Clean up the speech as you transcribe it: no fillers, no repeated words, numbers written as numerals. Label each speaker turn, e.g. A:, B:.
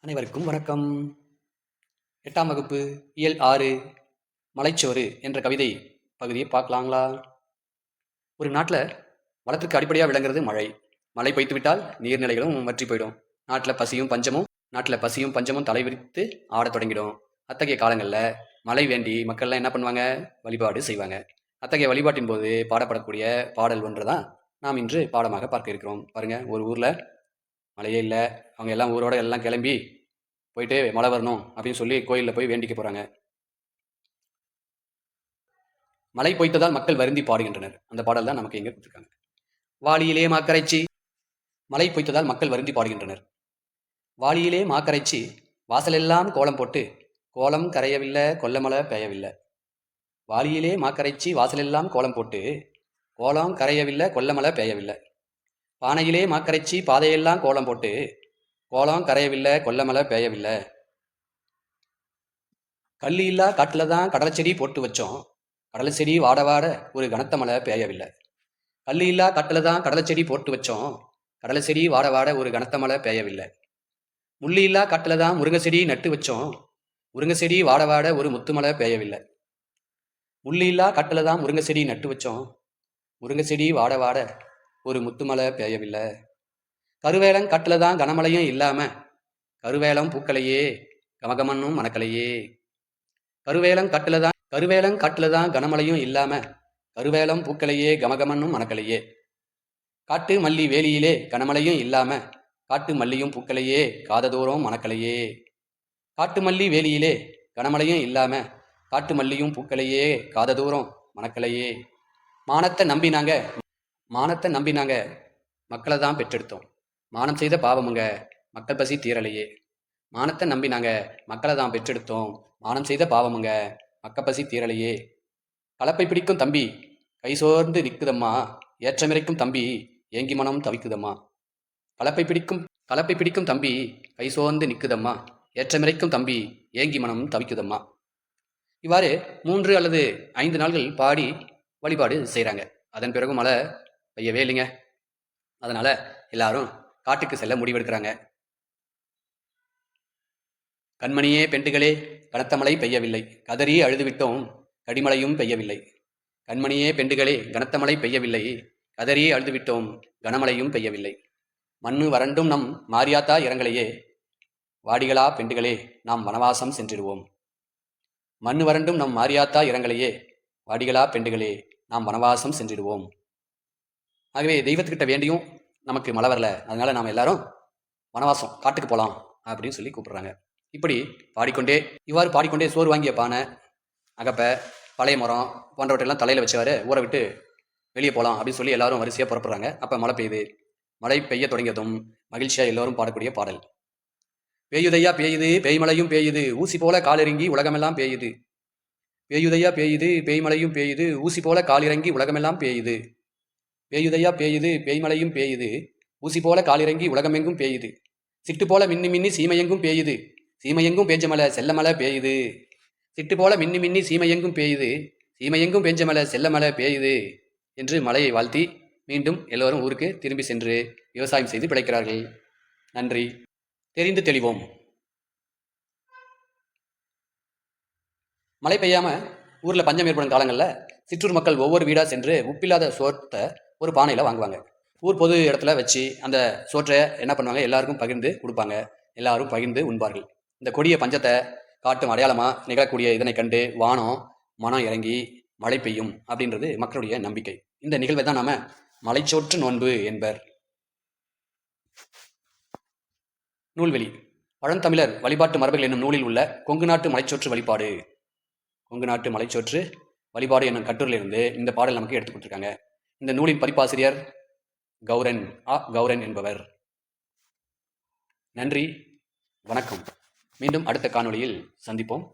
A: அனைவருக்கும் வணக்கம். 8ஆம் வகுப்பு இயல் 6 மலைச்சோறு என்ற கவிதை பகுதியை பார்க்கலாங்களா? ஒரு நாட்டில் வளத்துக்கு அடிப்படையாக விளங்குறது மழை. மழை பெய்து விட்டால் நீர்நிலைகளும் வற்றி போயிடும். நாட்டில் பசியும் பஞ்சமும் தலைவிரித்து ஆடத் தொடங்கிடும். அத்தகைய காலங்களில் மழை வேண்டி மக்கள்லாம் என்ன பண்ணுவாங்க? வழிபாடு செய்வாங்க. அத்தகைய வழிபாட்டின் போது பாடப்படக்கூடிய பாடல் ஒன்று தான் நாம் இன்று பாடமாக பார்க்க இருக்கிறோம். பாருங்க, ஒரு ஊரில் மழையே இல்லை. அவங்க எல்லாம் ஊரோட எல்லாம் கிளம்பி போயிட்டு மழை வரணும் அப்படின்னு சொல்லி கோயிலில் போய் வேண்டிக்க போகிறாங்க. மழை பொய்த்ததால் மக்கள் வருந்தி பாடுகின்றனர். அந்த பாடல் தான் நமக்கு எங்கே கொடுத்துருக்காங்க. வாளியிலே மாக்கரைச்சி, மழை பொய்த்ததால் மக்கள் வருந்தி பாடுகின்றனர். வாளியிலே மாக்கரைச்சி வாசலெல்லாம் கோலம் போட்டு கோலம் கரையவில்லை கொல்லமழை பெய்யவில்லை. வாளியிலே மாக்கரைச்சி வாசலெல்லாம் கோலம் போட்டு கோலம் கரையவில்லை கொல்லமழை பெய்யவில்லை. பானையிலே மாக்கரைச்சி பாதையெல்லாம் கோலம் போட்டு கோலம் கரையவில்லை கொல்லமழை பெய்யவில்லை. கல்லு இல்லா காட்டுல தான் கடலை செடி போட்டு வச்சோம், கடலை செடி வாட வாட ஒரு கனத்த மழை பெய்யவில்லை. கல்லு இல்லா காட்டுல தான் கடலை செடி போட்டு வச்சோம், கடலை செடி வாட வாட ஒரு கனத்த மழை பெய்யவில்லை. முள்ளு இல்லா காட்டுல தான் முருங்கை செடி நட்டு வச்சோம், முருங்கை செடி வாட வாட ஒரு முத்து மழை பெய்யவில்லை. முள்ளு இல்லா காட்டுல தான் முருங்கை செடி நட்டு வச்சோம், முருங்கை செடி வாட வாட ஒரு முத்து மழை பெய்யவில்லை. கருவேலம் காட்டுல தான் கனமழையும் இல்லாம கருவேலம் பூக்களையே கமகமன்னும் மணக்கலையே. கருவேலம் காட்டுல தான் கனமழையும் இல்லாம கருவேலம் பூக்களையே கமகமன்னும் மணக்கலையே. காட்டு மல்லி வேலியிலே கனமழையும் இல்லாம காட்டு மல்லியும் பூக்களையே காததோறும் மணக்கலையே. காட்டு மல்லி வேலியிலே கனமழையும் இல்லாம காட்டு மல்லியும் பூக்களையே காததூரம் மணக்கலையே. மானத்தை நம்பினாங்க மக்களை தான் பெற்றெடுத்தோம், மானம் செய்த பாவமுங்க மக்கள் பசி தீரலையே. மானத்தை நம்பினாங்க மக்களை தான் பெற்றெடுத்தோம், மானம் செய்த பாவமுங்க மக்கள் பசி தீரலையே. கலப்பை பிடிக்கும் தம்பி கை சோர்ந்து நிற்குதம்மா, ஏற்றமிரைக்கும் தம்பி ஏங்கி மனம் தவிக்குதம்மா. கலப்பை பிடிக்கும் தம்பி கை சோர்ந்து நிற்குதம்மா, ஏற்றமிரைக்கும் தம்பி ஏங்கி மனம் தவிக்குதம்மா. இவ்வாறு 3 அல்லது 5 நாள்கள் பாடி வழிபாடு செய்கிறாங்க. அதன் பிறகு மழை பெய்யவே இல்லைங்க. அதனால எல்லாரும் காட்டுக்கு செல்ல முடிவெடுக்கிறாங்க. கண்மணியே பெண்டுகளே கனத்த மழை பெய்யவில்லை, கதறி அழுதுவிட்டோம் கடிமழையும் பெய்யவில்லை. கண்மணியே பெண்டுகளே கனத்த மழை பெய்யவில்லை, கதறி அழுதுவிட்டோம் கனமழையும் பெய்யவில்லை. மண்ணு வறண்டும் நம் மாரியாத்தா இரங்கலையே, வாடிகளா பெண்டுகளே நாம் வனவாசம் சென்றிடுவோம். மண்ணு வறண்டும் நம் மாரியாத்தா இரங்கலையே, வாடிகளா பெண்டுகளே நாம் வனவாசம் சென்றிடுவோம். ஆகவே தெய்வத்துக்கிட்ட வேண்டியும் நமக்கு மழை வரல, அதனால நாம் எல்லாரும் வனவாசம் காட்டுக்கு போகலாம் அப்படின்னு சொல்லி கூப்பிடுறாங்க. இவ்வாறு பாடிக்கொண்டே சோறு வாங்கிய பானை, அகப்பை, பழைய மரம் போன்றவற்றெல்லாம் தலையில் வச்சவாறு ஊரை விட்டு வெளியே போகலாம் அப்படின்னு சொல்லி எல்லாரும் வரிசையாக புறப்படுறாங்க. அப்போ மழை பெய்யுது. மழை பெய்ய தொடங்கியதும் மகிழ்ச்சியாக எல்லோரும் பாடக்கூடிய பாடல். பேயுதையா பேயுது பேய்மலையும் பேயுது ஊசி போல காலிறங்கி உலகமெல்லாம் பேயுது. பேயுதையா பேயுது பேய்மலையும் பேயுது ஊசி போல காலிறங்கி உலகமெல்லாம் பேயுது. பேயுதையா பேயுது பேய்மலையும் பேயுது ஊசி போல காலிறங்கி உலகமெங்கும் பேயுது. சிட்டு போல மின்னி மின்னி சீமையெங்கும் பேயுது, சீமையெங்கும் பேஞ்ச மலை செல்ல மலை பேயுது. சிட்டு போல மின்னி மின்னி சீமையெங்கும் பேயுது, சீமையெங்கும் பேஞ்ச மலை செல்ல மலை பேயுது என்று மலையை வாழ்த்தி மீண்டும் எல்லோரும் ஊருக்கு திரும்பி சென்று விவசாயம் செய்து பிழைக்கிறார்கள். நன்றி. தெரிந்து தெளிவோம். மழை பெய்யாம ஊர்ல பஞ்சம் ஏற்படும் காலங்களில் சிற்றூர் மக்கள் ஒவ்வொரு வீடா சென்று உப்பில்லாத சோத்தை ஒரு பானையில வாங்குவாங்க. ஊர் பொது இடத்துல வச்சு அந்த சோற்றை என்ன பண்ணுவாங்க, எல்லாருக்கும் பகிர்ந்து கொடுப்பாங்க. எல்லாரும் பகிர்ந்து உண்பார்கள். இந்த கொடிய பஞ்சத்தை காட்டும் அடையாளமா நிகழக்கூடிய இதனை கண்டு வானம் மனம் இறங்கி மழை பெய்யும் அப்படின்றது மக்களுடைய நம்பிக்கை. இந்த நிகழ்வை தான் நாம மலைச்சோற்று நோன்பு என்பர். நூல்வெளி பழந்தமிழர் வழிபாட்டு மரபுகள் என்னும் நூலில் உள்ள கொங்கு நாட்டு மலைச்சோற்று வழிபாடு என்னும் கட்டுரையிலிருந்து இந்த பாடல் நமக்கு எடுத்துக் கொடுத்திருக்காங்க. இந்த நூலின் பதிப்பாசிரியர் கௌரன் என்பவர். நன்றி, வணக்கம். மீண்டும் அடுத்த காணொளியில் சந்திப்போம்.